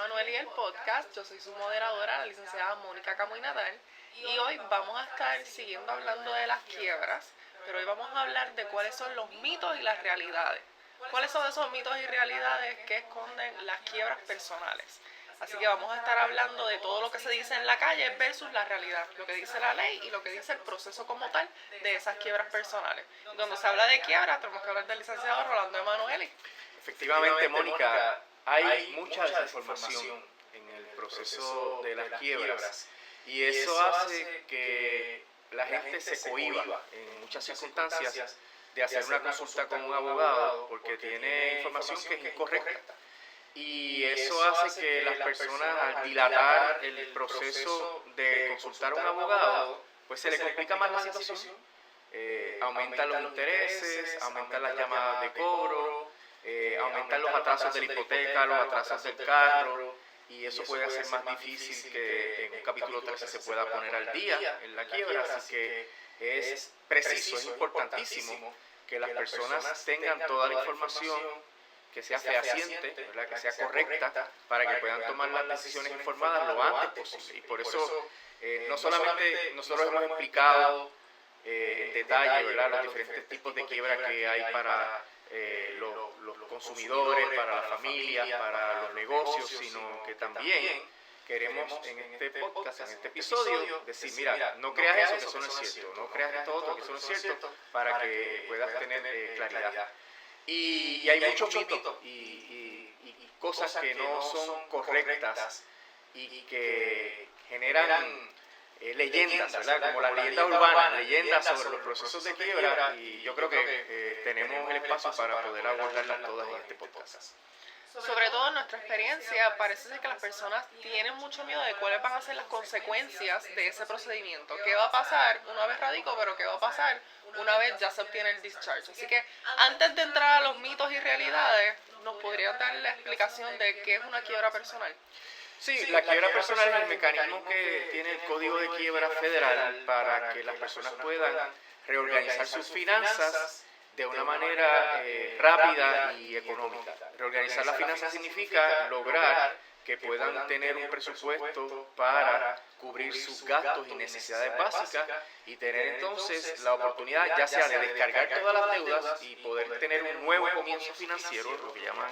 Manuel y el podcast. Yo soy su moderadora, la licenciada Mónica Camuy Natal, y hoy vamos a estar siguiendo hablando de las quiebras, pero hoy vamos a hablar de cuáles son los mitos y las realidades. ¿Cuáles son esos mitos y realidades que esconden las quiebras personales? Así que vamos a estar hablando de todo lo que se dice en la calle versus la realidad, lo que dice la ley y lo que dice el proceso como tal de esas quiebras personales. Cuando se habla de quiebras, tenemos que hablar del licenciado Rolando Emanueli. Efectivamente, Mónica, hay mucha desinformación en el proceso de las quiebras y eso hace que la gente se cohíba en muchas circunstancias de hacer una consulta con un abogado porque tiene información que es incorrecta. Y eso hace que las personas, al dilatar el proceso de consultar a un abogado, pues se le complica más la situación. Aumentan los intereses, aumentan las llamadas de cobro, aumentan los atrasos de la hipoteca, los atrasos del carro, y eso puede hacer más difícil que en un capítulo 13 se pueda poner al día en la quiebra. Así que es preciso, es importantísimo que las personas tengan toda la información, que sea fehaciente, ¿verdad? Que sea correcta, para que puedan tomar las decisiones informadas lo antes posible. Y por eso no solamente nosotros hemos explicado en detalle, ¿verdad?, los diferentes tipos de quiebra que hay para los consumidores, para las familias, para los negocios, sino que también queremos en este podcast, en este episodio, decir, mira, no creas eso, que eso no es cierto, no creas esto otro, que eso no es cierto, para que puedas tener claridad. Y hay muchos mitos y cosas que no son correctas y que generan leyendas, ¿verdad? Como las leyendas urbanas, leyendas sobre los procesos de quiebra, y yo creo que tenemos el espacio para poder abordarlas todas en este podcast. Sobre todo en nuestra experiencia, parece ser que las personas tienen mucho miedo de cuáles van a ser las consecuencias de ese procedimiento. ¿Qué va a pasar una vez radico, pero qué va a pasar una vez ya se obtiene el discharge? Así que antes de entrar a los mitos y realidades, ¿nos podrían dar la explicación de qué es una quiebra personal? Sí, la quiebra personal es el mecanismo que tiene el Código de Quiebra Federal para que las personas puedan reorganizar sus finanzas de una manera rápida y económica. Reorganizar las finanzas significa lograr que puedan tener un presupuesto para cubrir sus gastos y necesidades básicas y tener entonces la oportunidad ya sea de descargar todas las deudas y poder tener un nuevo comienzo financiero, lo que llaman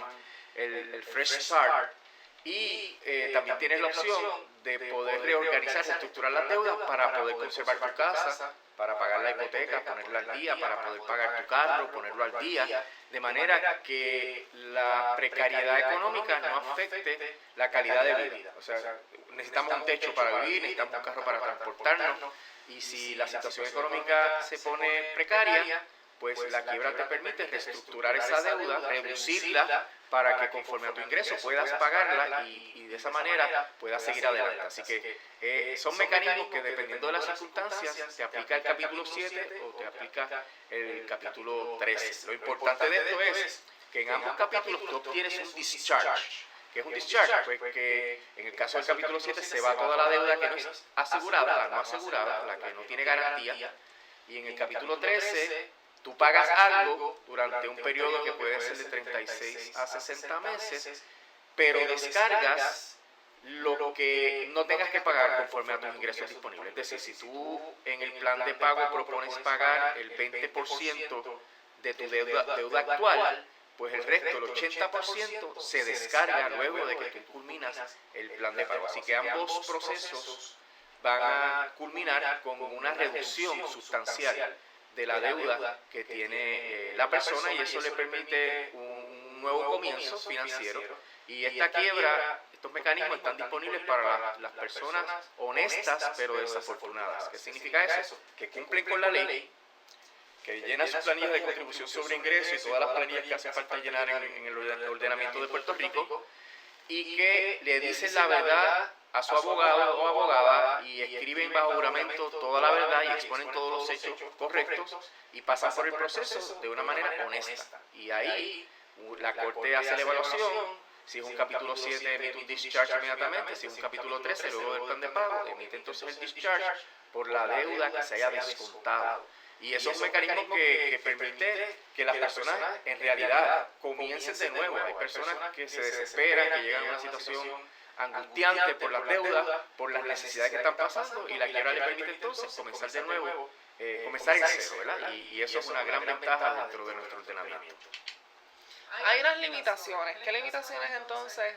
el Fresh Start. Y también tienes la opción de poder reorganizar, estructurar las deudas para poder conservar tu casa, para pagar la hipoteca, ponerla al día, para poder pagar tu carro, ponerlo al día, de manera que la precariedad económica no afecte la calidad de vida. O sea, necesitamos un techo para vivir, necesitamos un carro para transportarnos, y si la situación económica se pone precaria, pues la quiebra te permite reestructurar esa deuda, reducirla, para que conforme a tu ingreso puedas pagarla y de esa manera puedas seguir adelante. Así que son mecanismos que, dependiendo de las circunstancias, te aplica el capítulo 7 o te aplica el capítulo 13. Lo importante de esto es que en ambos capítulos tú obtienes un discharge. ¿Qué es un discharge? Pues que en el caso del capítulo 7 se va toda la deuda que no es asegurada, la no asegurada, la que no tiene garantía, y en el capítulo 13 tú pagas algo durante un periodo que puede ser de 36 a 60 meses, pero descargas lo que no tengas que pagar conforme a tus ingresos disponibles. Es decir, si tú en el plan de pago propones pagar el 20% de tu deuda actual, pues el resto, el 80%, se descarga luego de que tú culminas el plan de pago. Así que ambos procesos van a culminar con una reducción sustancial de la deuda que tiene la persona, y eso le permite un nuevo comienzo financiero. Y esta quiebra, estos mecanismos están disponibles para las personas honestas pero desafortunadas. ¿Qué significa eso? Que cumplen con la ley, que llenan sus planillas de contribución sobre ingresos y todas las planillas que hace falta llenar en el ordenamiento de Puerto Rico, y que le dicen la verdad a su abogado o abogada y escriben bajo juramento toda la verdad y exponen todos los hechos correctos y pasan por el proceso de una manera honesta. Y ahí la Corte hace la evaluación. Si es un capítulo 7, emite un discharge inmediatamente. Si es un capítulo 13, luego del plan de pago, emite entonces el discharge por la deuda que se haya descontado. Y esos mecanismos que permiten que las personas en realidad comiencen de nuevo. Hay personas que se desesperan, que llegan a una situación angustiante por las deudas, por las necesidades que están pasando, y la quiebra le permite entonces comenzar de nuevo, comenzar en cero, ¿verdad? Y eso es una gran ventaja dentro de nuestro ordenamiento. Hay unas limitaciones. ¿Qué limitaciones entonces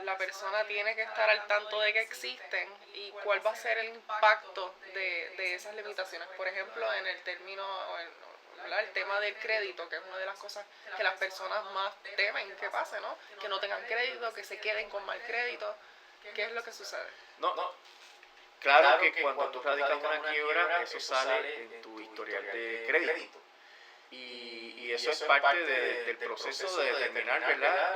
la persona tiene que estar al tanto de que existen y cuál va a ser el impacto de esas limitaciones? Por ejemplo, en el término, el tema del crédito, que es una de las cosas que las personas más temen que pase, ¿no? Que no tengan crédito, que se queden con mal crédito. ¿Qué es lo que sucede? Claro que cuando tú radicas una quiebra, eso sale en tu historial de crédito. Y eso es parte del proceso de determinar, ¿verdad?,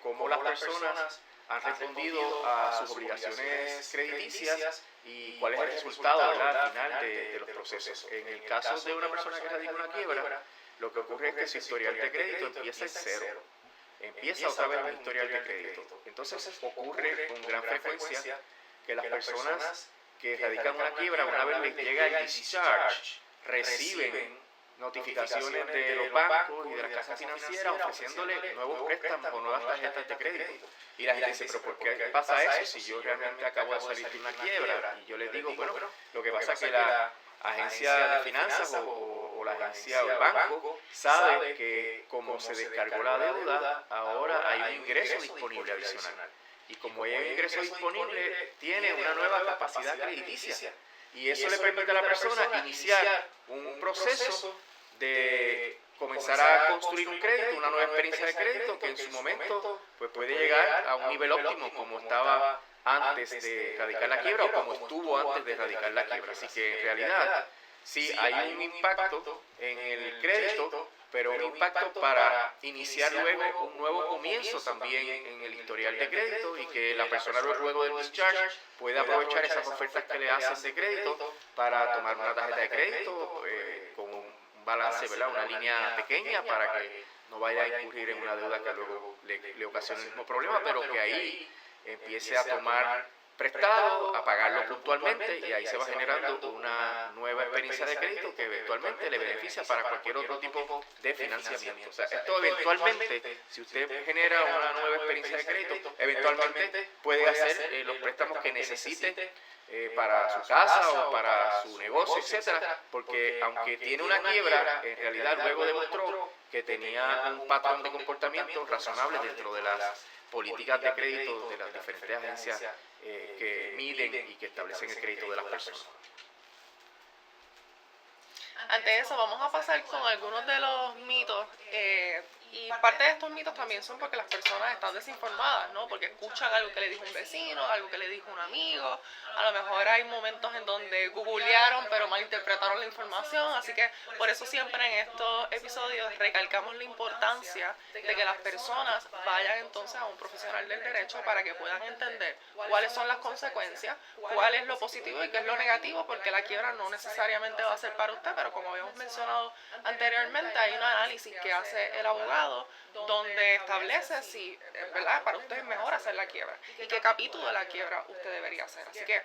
cómo las personas han respondido a sus obligaciones crediticias y cuál es el resultado, ¿verdad?, al final de los procesos. En el caso de una persona que radica una quiebra, lo que ocurre es que su historial de crédito empieza en cero. Empieza otra vez un historial de crédito. Entonces ocurre con gran frecuencia que las personas que radican una quiebra, una vez les llega el discharge, reciben notificaciones de los bancos y de las casas financieras ofreciéndole nuevos préstamos o nuevas tarjetas de crédito. Y la gente dice, pero ¿por qué pasa eso si yo realmente acabo de salir de una quiebra? Y yo les digo, bueno, lo que pasa es que la agencia de finanzas o la agencia o el banco sabe que como se descargó la deuda, ahora hay un ingreso disponible adicional. Y como hay un ingreso disponible, tiene una nueva capacidad crediticia. Y eso le permite a la persona iniciar un proceso de comenzar a construir un crédito, una nueva experiencia de crédito que en su momento pues puede llegar a un nivel óptimo como estaba antes de radicar la quiebra o como estuvo antes de radicar la quiebra. Así que en realidad sí hay un impacto en el crédito, pero un impacto para iniciar luego un nuevo comienzo también en el historial de crédito y que la persona luego del discharge pueda aprovechar esas ofertas que le hacen de crédito para tomar una tarjeta de crédito con un balance, ¿verdad?, una línea pequeña para que no vaya a incurrir en una deuda que luego le ocasione el mismo problema, pero que ahí empiece a tomar prestado, a pagarlo puntualmente y ahí se va generando una nueva experiencia de crédito que eventualmente le beneficia para cualquier otro tipo de financiamiento. O sea, esto eventualmente, si usted genera una nueva experiencia de crédito, eventualmente puede hacer los préstamos que necesite para su casa o para su negocio, etcétera, porque aunque tiene una quiebra, en realidad luego demostró que tenía un patrón de comportamiento razonable dentro de las políticas de crédito de las diferentes agencias que miden y que establecen el crédito de las personas. Ante eso, vamos a pasar con algunos de los mitos. Y parte de estos mitos también son porque las personas están desinformadas, ¿no? Porque escuchan algo que le dijo un vecino, algo que le dijo un amigo. A lo mejor hay momentos en donde googlearon pero malinterpretaron la información. Así que por eso siempre en estos episodios recalcamos la importancia de que las personas vayan entonces a un profesional del derecho para que puedan entender cuáles son las consecuencias, cuál es lo positivo y qué es lo negativo, porque la quiebra no necesariamente va a ser para usted, pero como habíamos mencionado anteriormente, hay un análisis que hace el abogado donde establece si, ¿verdad?, para usted es mejor hacer la quiebra y qué capítulo de la quiebra usted debería hacer. Así que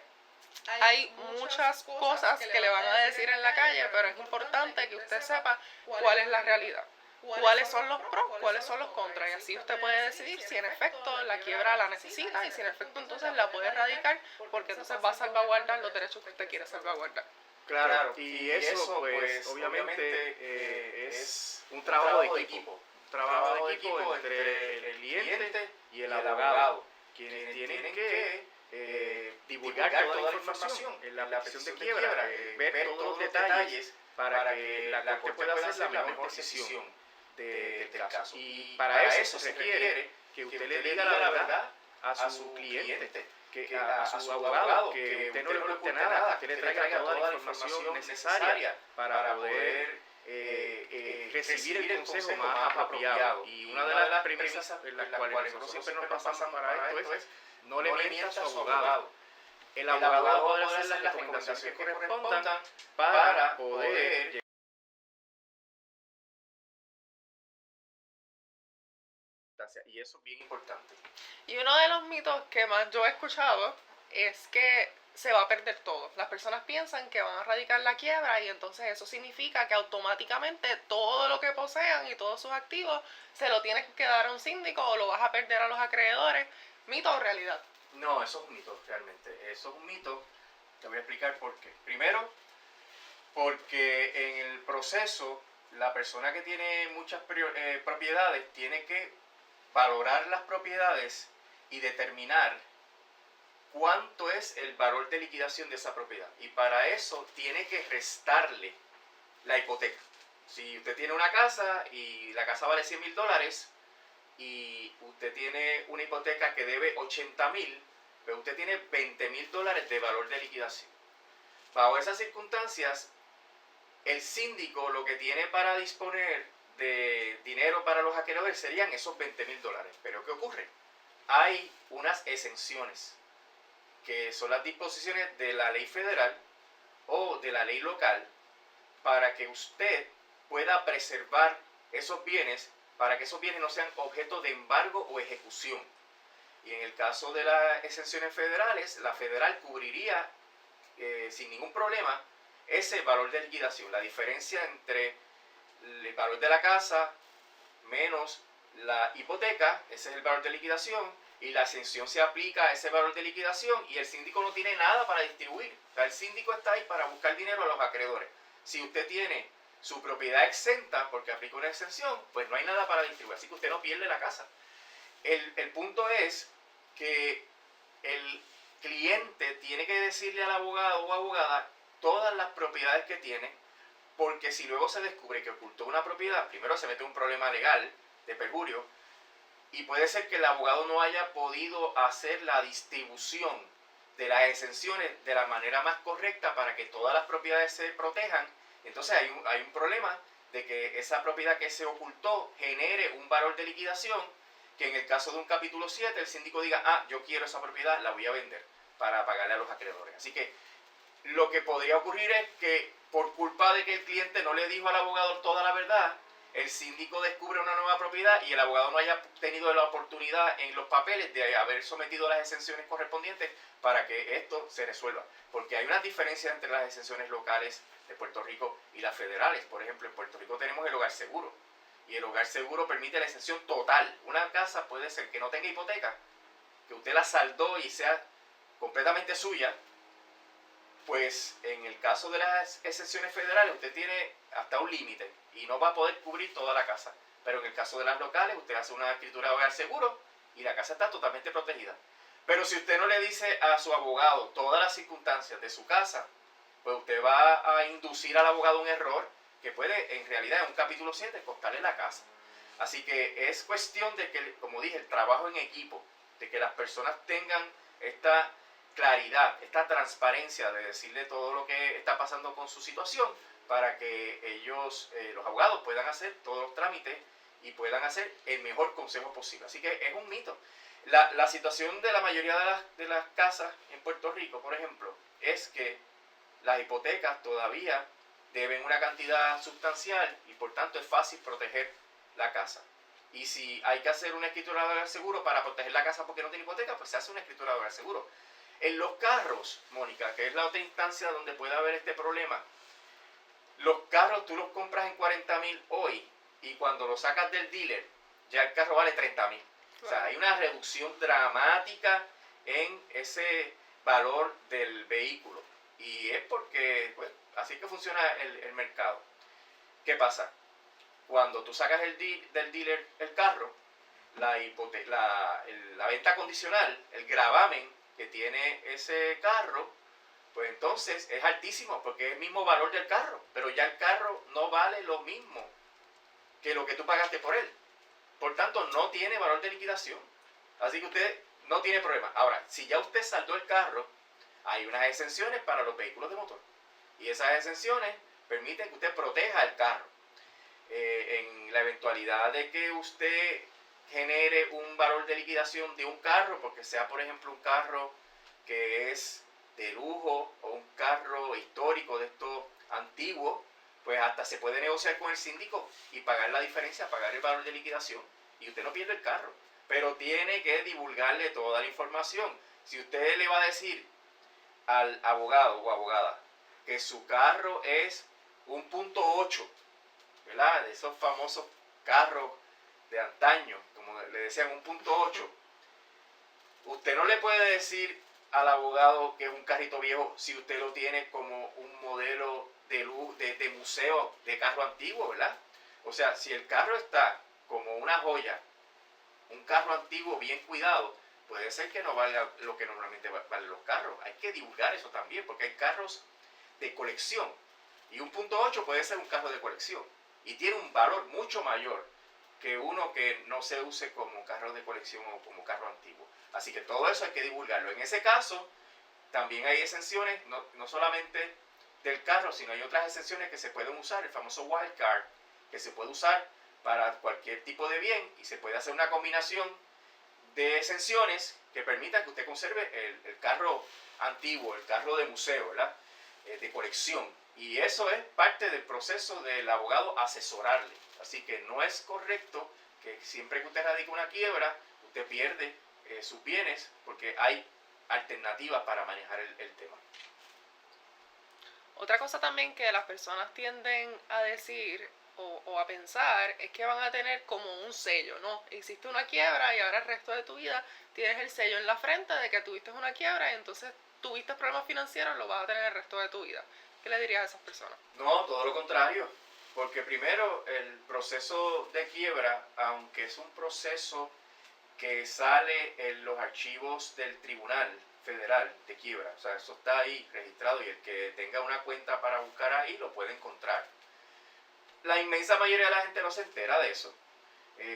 hay muchas cosas que le van a decir en la calle, pero es importante que usted sepa cuál es la realidad, cuáles son los pros, cuáles son los contras, y así usted puede decidir si en efecto la quiebra la necesita y si en efecto entonces la puede erradicar, porque entonces va a salvaguardar los derechos que usted quiere salvaguardar. Claro, y eso pues obviamente es un trabajo de equipo. Trabajo de equipo entre el cliente y el abogado, quienes tienen que divulgar toda la información en la petición de quiebra, ver todos los detalles para que la corte pueda hacer la mejor decisión del caso. Y para eso se requiere que usted le diga la verdad a su cliente, a su abogado, que usted no le oculte nada, que usted le traiga toda la información necesaria para poder recibir el consejo más apropiado. Y una de las premisas en las cuales nosotros siempre nos basamos para esto es no le mienta a su abogado. El abogado podrá hacer las recomendaciones que correspondan para poder llegar. Y eso es bien importante. Y uno de los mitos que más yo he escuchado es que se va a perder todo. Las personas piensan que van a radicar la quiebra y entonces eso significa que automáticamente todo lo que posean y todos sus activos se lo tienes que dar a un síndico o lo vas a perder a los acreedores. ¿Mito o realidad? No, eso es un mito, realmente. Eso es un mito. Te voy a explicar por qué. Primero, porque en el proceso, la persona que tiene muchas propiedades tiene que valorar las propiedades y determinar cuánto es el valor de liquidación de esa propiedad. Y para eso tiene que restarle la hipoteca. Si usted tiene una casa y la casa vale $100,000 y usted tiene una hipoteca que debe $80,000, pero usted tiene $20,000 de valor de liquidación. Bajo esas circunstancias, el síndico lo que tiene para disponer de dinero para los acreedores serían esos $20,000. Pero ¿qué ocurre? Hay unas exenciones, que son las disposiciones de la ley federal o de la ley local, para que usted pueda preservar esos bienes, para que esos bienes no sean objeto de embargo o ejecución. Y en el caso de las exenciones federales, la federal cubriría sin ningún problema ese valor de liquidación, la diferencia entre el valor de la casa menos la hipoteca, ese es el valor de liquidación, y la exención se aplica a ese valor de liquidación y el síndico no tiene nada para distribuir. O sea, el síndico está ahí para buscar dinero a los acreedores. Si usted tiene su propiedad exenta porque aplica una exención, pues no hay nada para distribuir, así que usted no pierde la casa. El punto es que el cliente tiene que decirle al abogado o abogada todas las propiedades que tiene, porque si luego se descubre que ocultó una propiedad, primero se mete un problema legal de perjurio y puede ser que el abogado no haya podido hacer la distribución de las exenciones de la manera más correcta para que todas las propiedades se protejan. Entonces hay un problema de que esa propiedad que se ocultó genere un valor de liquidación, que en el caso de un capítulo 7 el síndico diga, yo quiero esa propiedad, la voy a vender para pagarle a los acreedores. Así que lo que podría ocurrir es que por culpa de que el cliente no le dijo al abogado toda la verdad, el síndico descubre una nueva propiedad y el abogado no haya tenido la oportunidad en los papeles de haber sometido las exenciones correspondientes para que esto se resuelva. Porque hay una diferencia entre las exenciones locales de Puerto Rico y las federales. Por ejemplo, en Puerto Rico tenemos el hogar seguro. Y el hogar seguro permite la exención total. Una casa puede ser que no tenga hipoteca, que usted la saldó y sea completamente suya. Pues en el caso de las exenciones federales usted tiene hasta un límite y no va a poder cubrir toda la casa. Pero en el caso de las locales usted hace una escritura de hogar seguro y la casa está totalmente protegida. Pero si usted no le dice a su abogado todas las circunstancias de su casa, pues usted va a inducir al abogado a un error que puede en realidad en un capítulo 7 costarle la casa. Así que es cuestión de que, como dije, el trabajo en equipo, de que las personas tengan esta claridad, esta transparencia de decirle todo lo que está pasando con su situación para que ellos, los abogados, puedan hacer todos los trámites y puedan hacer el mejor consejo posible. Así que es un mito. La situación de la mayoría de las casas en Puerto Rico, por ejemplo, es que las hipotecas todavía deben una cantidad sustancial y por tanto es fácil proteger la casa. Y si hay que hacer una escritura de hogar seguro para proteger la casa porque no tiene hipoteca, pues se hace una escritura de hogar seguro. En los carros, Mónica, que es la otra instancia donde puede haber este problema, los carros tú los compras en 40,000 hoy y cuando los sacas del dealer, ya el carro vale 30,000. O sea, hay una reducción dramática en ese valor del vehículo. Y es porque, pues, así es que funciona el mercado. ¿Qué pasa? Cuando tú sacas del dealer el carro, la venta condicional, el gravamen que tiene ese carro, pues entonces es altísimo porque es el mismo valor del carro, pero ya el carro no vale lo mismo que lo que tú pagaste por él. Por tanto, no tiene valor de liquidación. Así que usted no tiene problema. Ahora, si ya usted saldó el carro, hay unas exenciones para los vehículos de motor. Y esas exenciones permiten que usted proteja el carro. En la eventualidad de que usted genere un valor de liquidación de un carro, porque sea por ejemplo un carro que es de lujo o un carro histórico de estos antiguos, pues hasta se puede negociar con el síndico y pagar la diferencia, pagar el valor de liquidación y usted no pierde el carro, pero tiene que divulgarle toda la información. Si usted le va a decir al abogado o abogada que su carro es un .8, ¿verdad? De esos famosos carros de antaño, como le decían, un .8, Usted no le puede decir al abogado que es un carrito viejo si usted lo tiene como un modelo de museo de carro antiguo, ¿verdad? O sea, si el carro está como una joya, un carro antiguo bien cuidado, puede ser que no valga lo que normalmente valen los carros. Hay que divulgar eso también, porque hay carros de colección. Y un .8 puede ser un carro de colección. Y tiene un valor mucho mayor que uno que no se use como carro de colección o como carro antiguo. Así que todo eso hay que divulgarlo. En ese caso, también hay exenciones, no solamente del carro, sino hay otras exenciones que se pueden usar, el famoso wildcard, que se puede usar para cualquier tipo de bien y se puede hacer una combinación de exenciones que permitan que usted conserve el carro antiguo, el carro de museo, ¿verdad? De colección. Y eso es parte del proceso del abogado asesorarle. Así que no es correcto que siempre que usted radica una quiebra, usted pierde sus bienes, porque hay alternativas para manejar el tema. Otra cosa también que las personas tienden a decir o a pensar es que van a tener como un sello, ¿no? Hiciste una quiebra y ahora el resto de tu vida tienes el sello en la frente de que tuviste una quiebra y entonces tuviste problemas financieros, lo vas a tener el resto de tu vida. ¿Qué le dirías a esas personas? No, todo lo contrario. Porque primero, el proceso de quiebra, aunque es un proceso que sale en los archivos del Tribunal Federal de Quiebra, o sea, eso está ahí registrado y el que tenga una cuenta para buscar ahí lo puede encontrar. La inmensa mayoría de la gente no se entera de eso.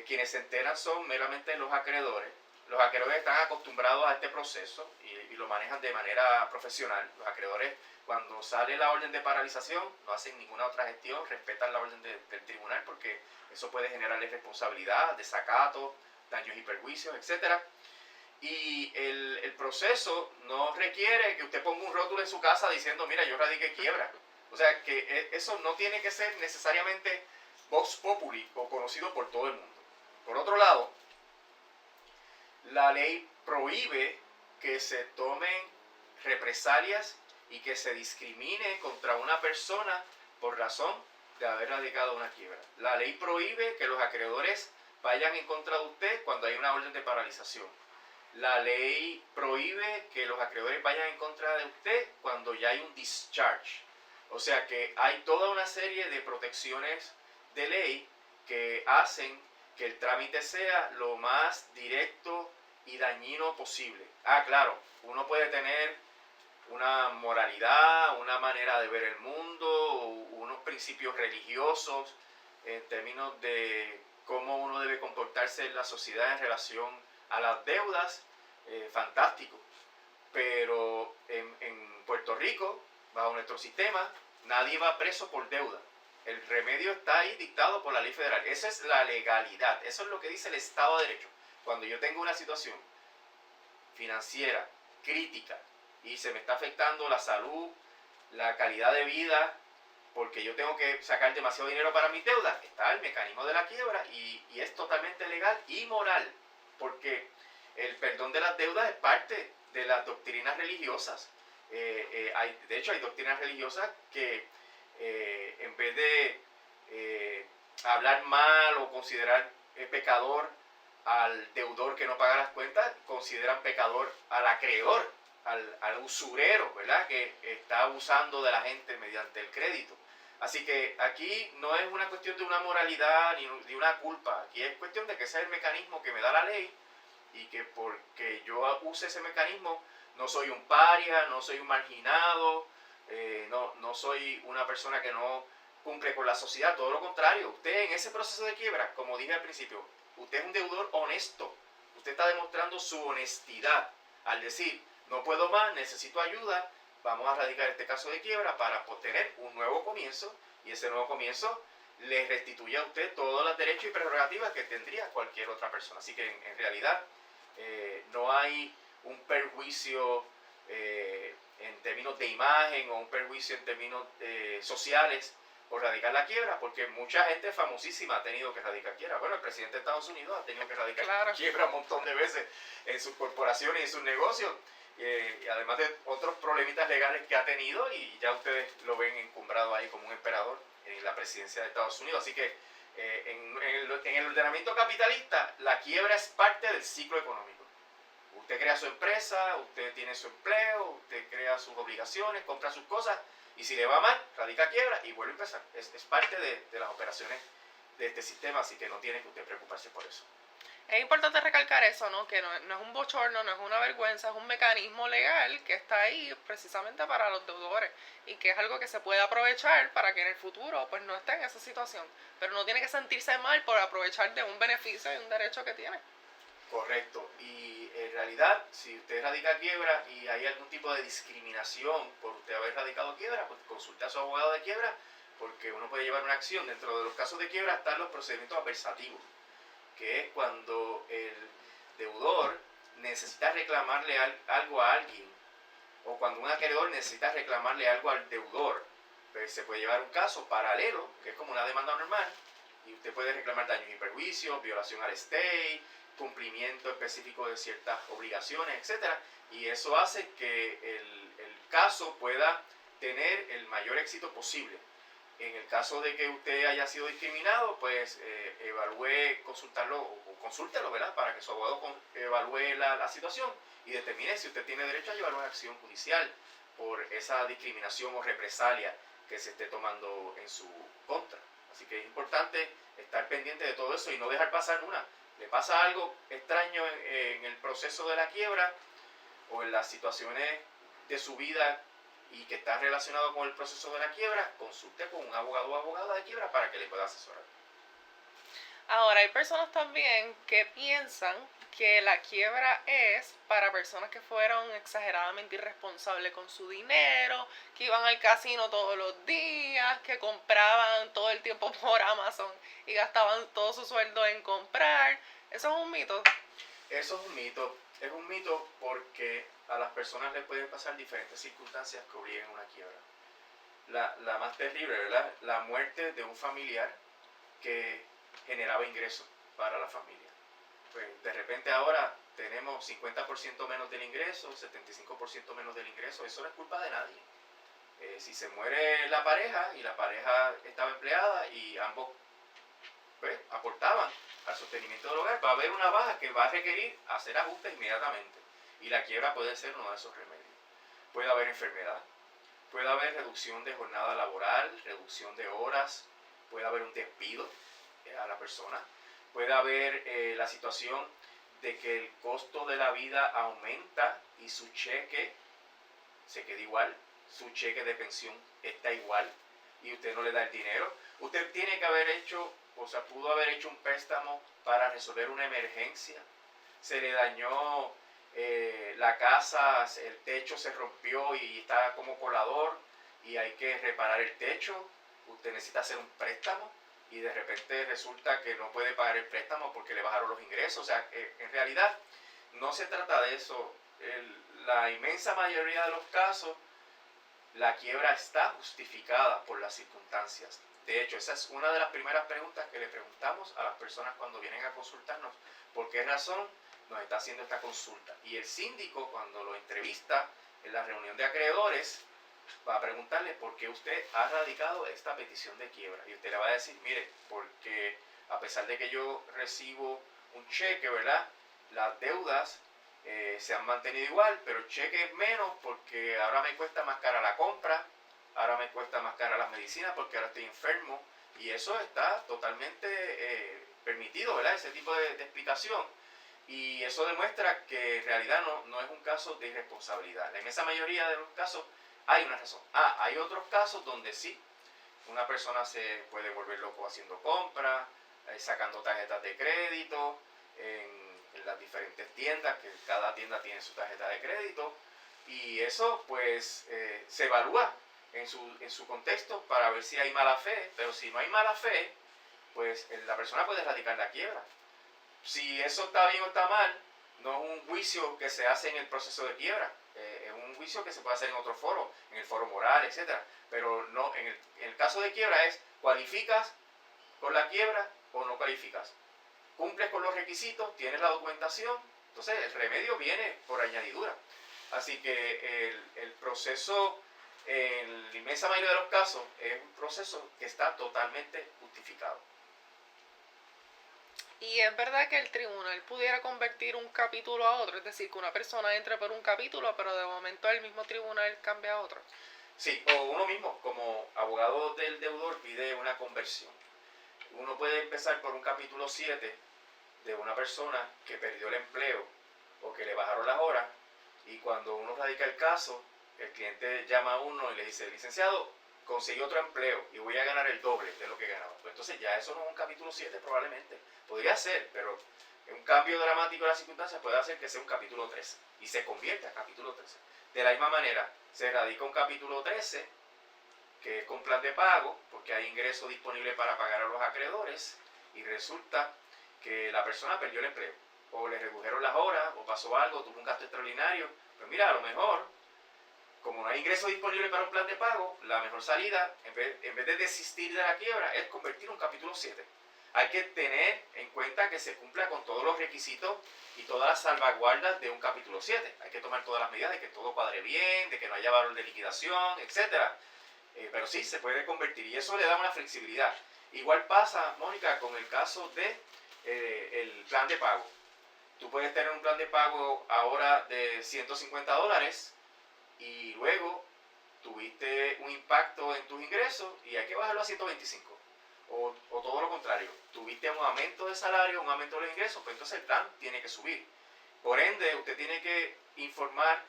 Quienes se enteran son meramente los acreedores. Los acreedores están acostumbrados a este proceso y lo manejan de manera profesional. Los acreedores, cuando sale la orden de paralización, no hacen ninguna otra gestión, respetan la orden del tribunal porque eso puede generarles responsabilidad, desacato, daños y perjuicios, etc. Y el proceso no requiere que usted ponga un rótulo en su casa diciendo, mira, yo radiqué quiebra. O sea, que eso no tiene que ser necesariamente vox populi o conocido por todo el mundo. Por otro lado, la ley prohíbe que se tomen represalias y que se discrimine contra una persona por razón de haber radicado una quiebra. La ley prohíbe que los acreedores vayan en contra de usted cuando hay una orden de paralización. La ley prohíbe que los acreedores vayan en contra de usted cuando ya hay un discharge. O sea que hay toda una serie de protecciones de ley que hacen que el trámite sea lo más directo y dañino posible. Claro, uno puede tener una moralidad, una manera de ver el mundo, unos principios religiosos en términos de cómo uno debe comportarse en la sociedad en relación a las deudas, fantástico. Pero en Puerto Rico, bajo nuestro sistema, nadie va preso por deuda. El remedio está ahí dictado por la ley federal. Esa es la legalidad. Eso es lo que dice el Estado de Derecho. Cuando yo tengo una situación financiera crítica y se me está afectando la salud, la calidad de vida, porque yo tengo que sacar demasiado dinero para mis deudas, está el mecanismo de la quiebra y es totalmente legal y moral, porque el perdón de las deudas es parte de las doctrinas religiosas. De hecho, hay doctrinas religiosas que en vez de hablar mal o considerar pecador al deudor que no paga las cuentas, consideran pecador al acreedor, al usurero, ¿verdad? Que está abusando de la gente mediante el crédito. Así que aquí no es una cuestión de una moralidad ni de una culpa, aquí es cuestión de que ese es el mecanismo que me da la ley y que porque yo use ese mecanismo no soy un paria, no soy un marginado, no soy una persona que no cumple con la sociedad, todo lo contrario. Usted en ese proceso de quiebra, como dije al principio, usted es un deudor honesto, usted está demostrando su honestidad al decir, no puedo más, necesito ayuda, vamos a radicar este caso de quiebra para obtener un nuevo comienzo y ese nuevo comienzo le restituye a usted todos los derechos y prerrogativas que tendría cualquier otra persona. Así que en realidad no hay un perjuicio en términos de imagen o un perjuicio en términos sociales por radicar la quiebra, porque mucha gente famosísima ha tenido que radicar quiebra. Bueno, el presidente de Estados Unidos ha tenido que radicar quiebra un montón de veces en sus corporaciones y en sus negocios, y además de otros problemitas legales que ha tenido, y ya ustedes lo ven encumbrado ahí como un emperador en la presidencia de Estados Unidos. Así que en el ordenamiento capitalista, la quiebra es parte del ciclo económico. Usted crea su empresa, usted tiene su empleo, usted crea sus obligaciones, compra sus cosas, y si le va mal, radica quiebra y vuelve a empezar. Es parte de las operaciones de este sistema, así que no tiene que usted preocuparse por eso. Es importante recalcar eso, ¿no? Que no es un bochorno, no es una vergüenza, es un mecanismo legal que está ahí precisamente para los deudores y que es algo que se puede aprovechar para que en el futuro pues no esté en esa situación. Pero no tiene que sentirse mal por aprovechar de un beneficio y un derecho que tiene. Correcto. Y en realidad, si usted radica quiebra y hay algún tipo de discriminación por usted haber radicado quiebra, pues consulte a su abogado de quiebra, porque uno puede llevar una acción. Dentro de los casos de quiebra están los procedimientos adversativos, que es cuando el deudor necesita reclamarle algo a alguien, o cuando un acreedor necesita reclamarle algo al deudor. Pues se puede llevar un caso paralelo, que es como una demanda normal, y usted puede reclamar daños y perjuicios, violación al stay, cumplimiento específico de ciertas obligaciones, etc. Y eso hace que el caso pueda tener el mayor éxito posible. En el caso de que usted haya sido discriminado, pues evalúe, consultarlo o consúltelo, ¿verdad? Para que su abogado evalúe la situación y determine si usted tiene derecho a llevar una acción judicial por esa discriminación o represalia que se esté tomando en su contra. Así que es importante estar pendiente de todo eso y no dejar pasar una. Le pasa algo extraño en el proceso de la quiebra o en las situaciones de su vida y que está relacionado con el proceso de la quiebra, consulte con un abogado o abogada de quiebra para que le pueda asesorar. Ahora, hay personas también que piensan que la quiebra es para personas que fueron exageradamente irresponsables con su dinero, que iban al casino todos los días, que compraban todo el tiempo por Amazon y gastaban todo su sueldo en comprar. ¿Eso es un mito? Eso es un mito. Es un mito porque a las personas les pueden pasar diferentes circunstancias que obliguen a una quiebra. La más terrible, ¿verdad? La muerte de un familiar que generaba ingresos para la familia. Pues de repente ahora tenemos 50% menos del ingreso, 75% menos del ingreso. Eso no es culpa de nadie. Si se muere la pareja y la pareja estaba empleada y ambos pues, aportaban al sostenimiento del hogar, va a haber una baja que va a requerir hacer ajustes inmediatamente. Y la quiebra puede ser uno de esos remedios. Puede haber enfermedad, puede haber reducción de jornada laboral, reducción de horas, puede haber un despido a la persona, puede haber la situación de que el costo de la vida aumenta y su cheque se queda igual, su cheque de pensión está igual y usted no le da el dinero. Usted tiene que haber hecho, pudo haber hecho un préstamo para resolver una emergencia. Se le dañó la casa, el techo se rompió y está como colador y hay que reparar el techo. Usted necesita hacer un préstamo y de repente resulta que no puede pagar el préstamo porque le bajaron los ingresos. O sea, en realidad no se trata de eso. La inmensa mayoría de los casos, la quiebra está justificada por las circunstancias. De hecho, esa es una de las primeras preguntas que le preguntamos a las personas cuando vienen a consultarnos. ¿Por qué razón nos está haciendo esta consulta? Y el síndico, cuando lo entrevista en la reunión de acreedores, va a preguntarle por qué usted ha radicado esta petición de quiebra. Y usted le va a decir, mire, porque a pesar de que yo recibo un cheque, ¿verdad? Las deudas se han mantenido igual, pero el cheque es menos porque ahora me cuesta más cara la compra, ahora me cuesta más cara las medicinas porque ahora estoy enfermo. Y eso está totalmente permitido, ¿verdad? Ese tipo de explicación. Y eso demuestra que en realidad no es un caso de irresponsabilidad. En la inmensa mayoría de los casos hay una razón. Hay otros casos donde sí, una persona se puede volver loco haciendo compras, sacando tarjetas de crédito en las diferentes tiendas, que cada tienda tiene su tarjeta de crédito, y eso pues se evalúa en su contexto para ver si hay mala fe, pero si no hay mala fe, pues la persona puede radicar la quiebra. Si eso está bien o está mal, no es un juicio que se hace en el proceso de quiebra, es un juicio que se puede hacer en otro foro, en el foro moral, etc. Pero no, en el caso de quiebra es, ¿cualificas con la quiebra o no cualificas? ¿Cumples con los requisitos? ¿Tienes la documentación? Entonces el remedio viene por añadidura. Así que el proceso, en la inmensa mayoría de los casos, es un proceso que está totalmente justificado. Y es verdad que el tribunal pudiera convertir un capítulo a otro, es decir, que una persona entre por un capítulo, pero de momento el mismo tribunal cambia a otro. Sí, o uno mismo, como abogado del deudor, pide una conversión. Uno puede empezar por un capítulo 7 de una persona que perdió el empleo o que le bajaron las horas, y cuando uno radica el caso, el cliente llama a uno y le dice: licenciado, conseguí otro empleo y voy a ganar el doble de lo que ganaba. Pues entonces ya eso no es un capítulo 7 probablemente. Podría ser, pero un cambio dramático de las circunstancias puede hacer que sea un capítulo 13 y se convierta en capítulo 13. De la misma manera, se radica un capítulo 13 que es con plan de pago, porque hay ingreso disponible para pagar a los acreedores, y resulta que la persona perdió el empleo, o le redujeron las horas, o pasó algo, tuvo un gasto extraordinario. Pues mira, a lo mejor, como no hay ingreso disponible para un plan de pago, la mejor salida, en vez de desistir de la quiebra, es convertir un capítulo 7. Hay que tener en cuenta que se cumpla con todos los requisitos y todas las salvaguardas de un capítulo 7. Hay que tomar todas las medidas de que todo cuadre bien, de que no haya valor de liquidación, etcétera. Pero sí, se puede convertir, y eso le da una flexibilidad. Igual pasa, Mónica, con el caso de el plan de pago. Tú puedes tener un plan de pago ahora de $150 y luego tuviste un impacto en tus ingresos y hay que bajarlo a 125. O todo lo contrario, tuviste un aumento de salario, un aumento de los ingresos, pues entonces el plan tiene que subir. Por ende, usted tiene que informar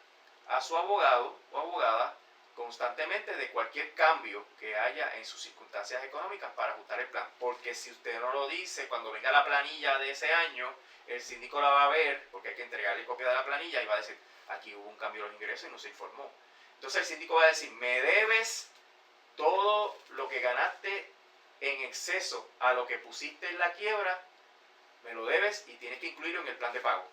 a su abogado o abogada constantemente de cualquier cambio que haya en sus circunstancias económicas para ajustar el plan. Porque si usted no lo dice, cuando venga la planilla de ese año, el síndico la va a ver, porque hay que entregarle copia de la planilla, y va a decir: aquí hubo un cambio de los ingresos y no se informó. Entonces el síndico va a decir: me debes todo lo que ganaste en exceso a lo que pusiste en la quiebra, me lo debes y tienes que incluirlo en el plan de pago.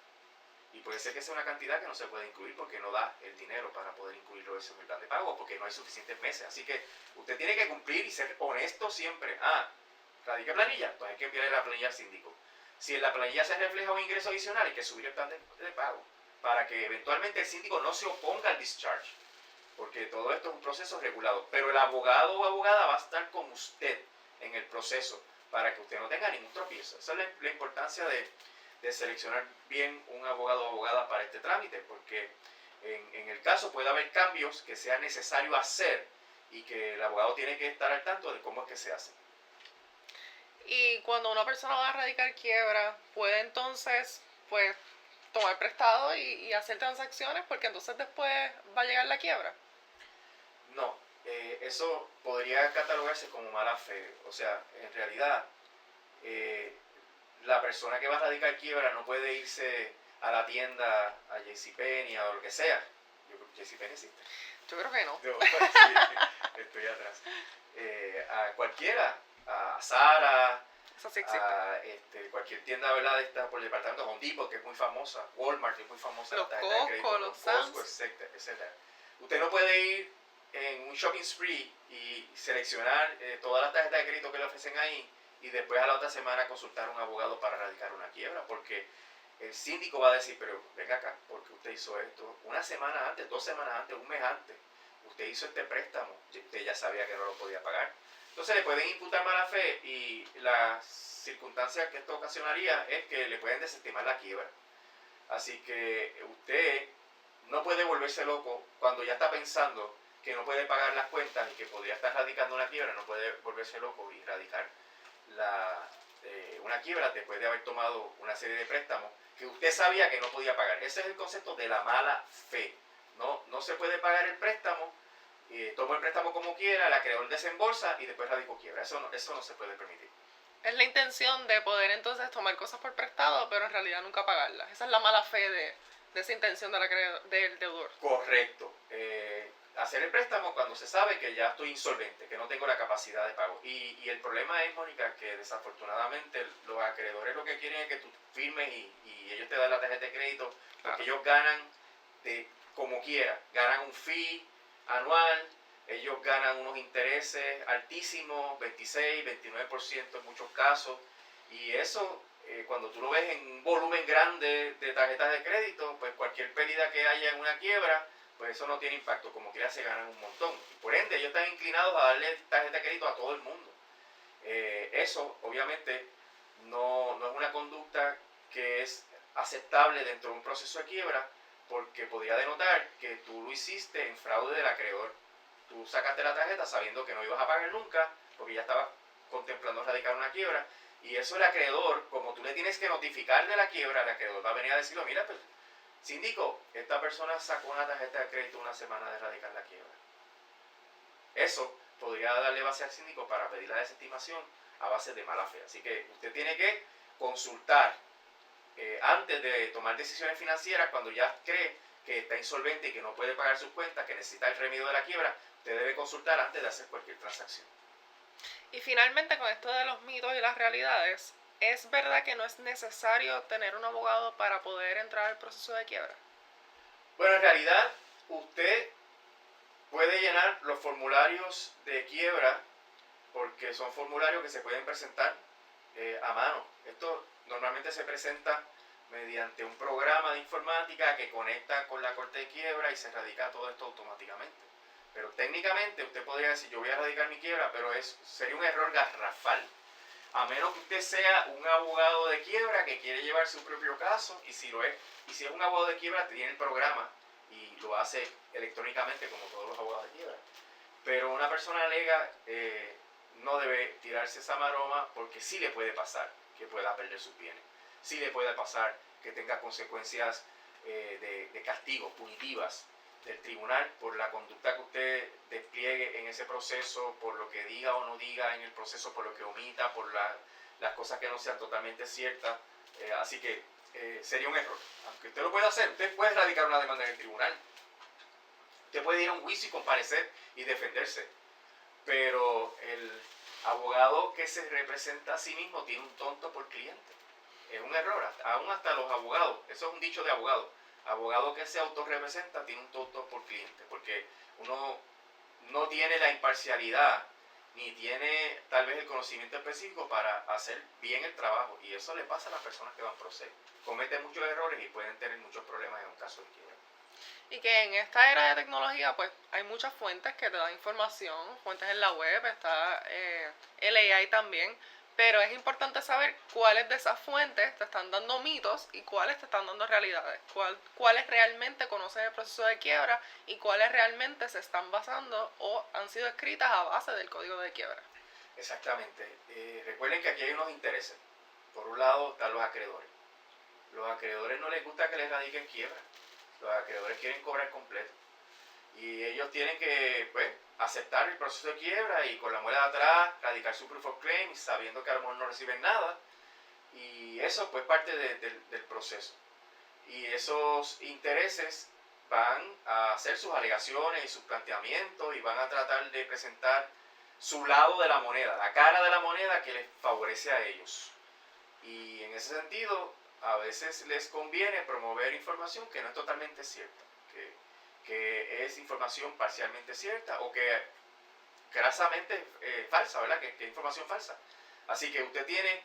Y puede ser que sea una cantidad que no se puede incluir porque no da el dinero para poder incluirlo eso en el plan de pago, porque no hay suficientes meses. Así que usted tiene que cumplir y ser honesto siempre. ¿Radica planilla? Pues hay que enviarle la planilla al síndico. Si en la planilla se refleja un ingreso adicional, hay que subir el plan de pago para que eventualmente el síndico no se oponga al discharge, porque todo esto es un proceso regulado. Pero el abogado o abogada va a estar con usted en el proceso para que usted no tenga ningún tropiezo. Esa es la importancia de seleccionar bien un abogado o abogada para este trámite, porque en el caso puede haber cambios que sea necesario hacer y que el abogado tiene que estar al tanto de cómo es que se hace. Y cuando una persona va a radicar quiebra, puede entonces, pues, tomar prestado y hacer transacciones, porque entonces después va a llegar la quiebra. No, eso podría catalogarse como mala fe. O sea, en realidad, la persona que va a radicar quiebra no puede irse a la tienda, a JCPenney o lo que sea. Yo creo que JCPenney existe. Yo creo que no. Yo, sí, estoy atrás. A cualquiera, a Zara, Eso sí existe. a cualquier tienda, ¿verdad?, de esta por el departamento, Home Depot, que es muy famosa, Walmart, que es muy famosa, Los Costco, los Sam's, etcétera. Usted no puede ir en un shopping spree y seleccionar todas las tarjetas de crédito que le ofrecen ahí y después a la otra semana consultar a un abogado para radicar una quiebra, porque el síndico va a decir: pero venga acá, porque usted hizo esto una semana antes, 2 semanas antes, un mes antes, usted hizo este préstamo, usted ya sabía que no lo podía pagar. Entonces le pueden imputar mala fe, y la circunstancia que esto ocasionaría es que le pueden desestimar la quiebra. Así que usted no puede volverse loco cuando ya está pensando que no puede pagar las cuentas y que podría estar radicando una quiebra. No puede volverse loco y radicar una quiebra después de haber tomado una serie de préstamos que usted sabía que no podía pagar. Ese es el concepto de la mala fe. No se puede pagar el préstamo, tomo el préstamo como quiera, el acreedor desembolsa y después radico quiebra. Eso no se puede permitir. Es la intención de poder entonces tomar cosas por prestado, pero en realidad nunca pagarlas. Esa es la mala fe de esa intención del deudor. Correcto. Hacer el préstamo cuando se sabe que ya estoy insolvente, que no tengo la capacidad de pago. Y el problema es, Mónica, que desafortunadamente los acreedores lo que quieren es que tú firmes y ellos te dan la tarjeta de crédito, porque ellos ganan como quiera. Ganan un fee anual, ellos ganan unos intereses altísimos, 26, 29% en muchos casos, y eso, cuando tú lo ves en un volumen grande de tarjetas de crédito, pues cualquier pérdida que haya en una quiebra, pues eso no tiene impacto, como quiera se ganan un montón. Y por ende, ellos están inclinados a darle tarjeta de crédito a todo el mundo. Eso, obviamente, no es una conducta que es aceptable dentro de un proceso de quiebra, porque podría denotar que tú lo hiciste en fraude del acreedor. Tú sacaste la tarjeta sabiendo que no ibas a pagar nunca, porque ya estabas contemplando radicar una quiebra, y eso el acreedor, como tú le tienes que notificar de la quiebra, el acreedor va a venir a decirlo, mira, pues, síndico, esta persona sacó una tarjeta de crédito una semana de radicar la quiebra. Eso podría darle base al síndico para pedir la desestimación a base de mala fe. Así que usted tiene que consultar antes de tomar decisiones financieras, cuando ya cree que está insolvente y que no puede pagar sus cuentas, que necesita el remedio de la quiebra, usted debe consultar antes de hacer cualquier transacción. Y finalmente, con esto de los mitos y las realidades, ¿es verdad que no es necesario tener un abogado para poder entrar al proceso de quiebra? Bueno, en realidad usted puede llenar los formularios de quiebra, porque son formularios que se pueden presentar a mano. Esto normalmente se presenta mediante un programa de informática que conecta con la corte de quiebra y se radica todo esto automáticamente. Pero técnicamente usted podría decir, yo voy a radicar mi quiebra, pero sería un error garrafal. A menos que usted sea un abogado de quiebra que quiere llevar su propio caso, y si lo es, y si es un abogado de quiebra, tiene el programa y lo hace electrónicamente como todos los abogados de quiebra. Pero una persona lega no debe tirarse esa maroma, porque sí le puede pasar que pueda perder sus bienes. Sí le puede pasar que tenga consecuencias de castigos, punitivas del tribunal por la conducta que usted despliegue en ese proceso, por lo que diga o no diga en el proceso, por lo que omita, por las cosas que no sean totalmente ciertas. Así que sería un error. Aunque usted lo pueda hacer, usted puede radicar una demanda en el tribunal. Usted puede ir a un juicio y comparecer y defenderse. Pero el abogado que se representa a sí mismo tiene un tonto por cliente. Es un error, aún hasta los abogados. Eso es un dicho de abogado. Abogado que se autorrepresenta tiene un tonto por cliente, porque uno no tiene la imparcialidad ni tiene tal vez el conocimiento específico para hacer bien el trabajo, y eso le pasa a las personas que van pro se. Cometen muchos errores y pueden tener muchos problemas en un caso de quiebra. Y que en esta era de tecnología, pues hay muchas fuentes que te dan información, fuentes en la web, está el AI también, pero es importante saber cuáles de esas fuentes te están dando mitos y cuáles te están dando realidades, cuáles realmente conocen el proceso de quiebra y cuáles realmente se están basando o han sido escritas a base del código de quiebra. Exactamente. Recuerden que aquí hay unos intereses. Por un lado están los acreedores. Los acreedores no les gusta que les radiquen quiebra. Los acreedores quieren cobrar completo. Y ellos tienen que, pues, aceptar el proceso de quiebra y con la muela de atrás radicar su proof of claim, sabiendo que a lo mejor no reciben nada. Y eso, pues, parte del proceso. Y esos intereses van a hacer sus alegaciones y sus planteamientos y van a tratar de presentar su lado de la moneda, la cara de la moneda que les favorece a ellos. Y en ese sentido, a veces les conviene promover información que no es totalmente cierta, que es información parcialmente cierta o que grasamente falsa, ¿verdad? Que es información falsa. Así que usted tiene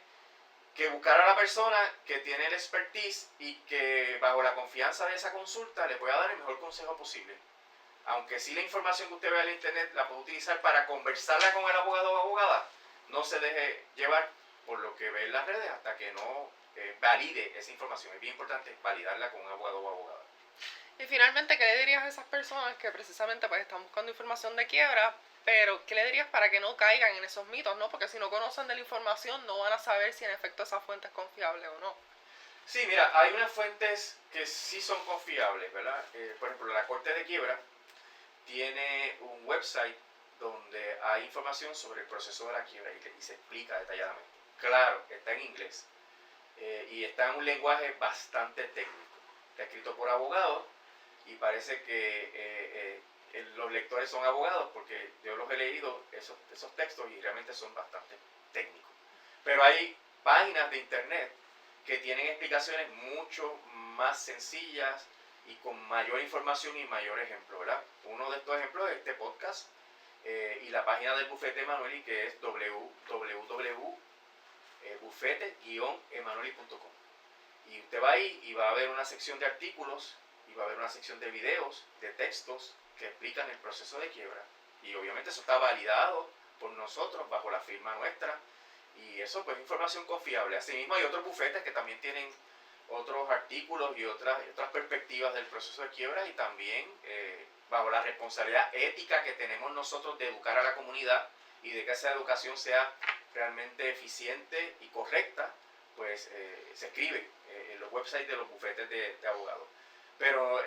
que buscar a la persona que tiene el expertise y que bajo la confianza de esa consulta le pueda dar el mejor consejo posible. Aunque sí la información que usted ve en internet la puede utilizar para conversarla con el abogado o abogada, no se deje llevar por lo que ve en las redes hasta que no valide esa información. Es bien importante validarla con un abogado o abogada. Y finalmente, ¿qué le dirías a esas personas que precisamente pues están buscando información de quiebra, pero qué le dirías para que no caigan en esos mitos, ¿no? Porque si no conocen de la información no van a saber si en efecto esa fuente es confiable o no. Sí, mira, hay unas fuentes que sí son confiables, ¿verdad? Por ejemplo, la Corte de Quiebra tiene un website donde hay información sobre el proceso de la quiebra y se explica detalladamente. Claro, está en inglés y está en un lenguaje bastante técnico. Está escrito por abogados y parece que los lectores son abogados, porque yo los he leído esos textos y realmente son bastante técnicos. Pero hay páginas de internet que tienen explicaciones mucho más sencillas y con mayor información y mayor ejemplo, ¿verdad? Uno de estos ejemplos es este podcast y la página del bufete Emanueli, que es www.bufete-emanueli.com. Y usted va ahí y va a ver una sección de artículos y va a ver una sección de videos, de textos que explican el proceso de quiebra. Y obviamente eso está validado por nosotros bajo la firma nuestra Y eso pues es información confiable. Asimismo hay otros bufetes que también tienen otros artículos y otras perspectivas del proceso de quiebra, y también bajo la responsabilidad ética que tenemos nosotros de educar a la comunidad y de que esa educación sea realmente eficiente y correcta, pues se escribe en los websites de los bufetes de abogados. Pero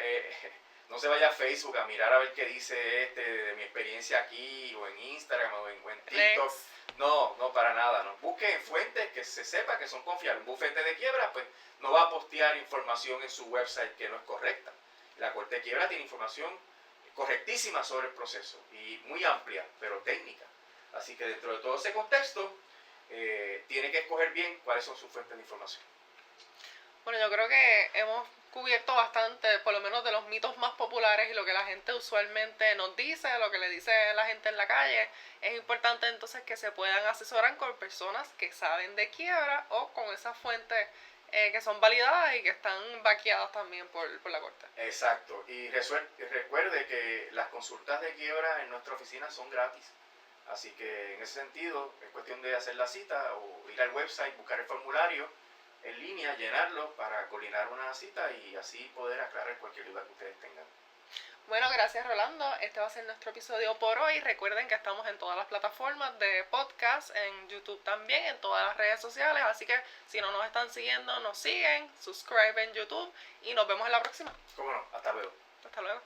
no se vaya a Facebook a mirar a ver qué dice de mi experiencia aquí, o en Instagram, o en TikTok. No, para nada. No. Busquen fuentes que se sepa que son confiables. Un bufete de quiebra, pues, no va a postear información en su website que no es correcta. La Corte de Quiebra tiene información correctísima sobre el proceso, y muy amplia, pero técnica. Así que dentro de todo ese contexto, tiene que escoger bien cuáles son sus fuentes de información. Bueno, yo creo que hemos cubierto bastante, por lo menos de los mitos más populares y lo que la gente usualmente nos dice, lo que le dice la gente en la calle. Es importante entonces que se puedan asesorar con personas que saben de quiebra o con esas fuentes que son validadas y que están baqueadas también por la corte. Exacto. Y recuerde que las consultas de quiebra en nuestra oficina son gratis. Así que en ese sentido es cuestión de hacer la cita o ir al website, buscar el formulario en línea, llenarlo para coordinar una cita y así poder aclarar cualquier duda que ustedes tengan. Bueno, gracias Rolando. Este va a ser nuestro episodio por hoy. Recuerden que estamos en todas las plataformas de podcast, en YouTube también, en todas las redes sociales. Así que si no nos están siguiendo, nos siguen, subscribe en YouTube y nos vemos en la próxima. ¿Cómo no? Hasta luego. Hasta luego.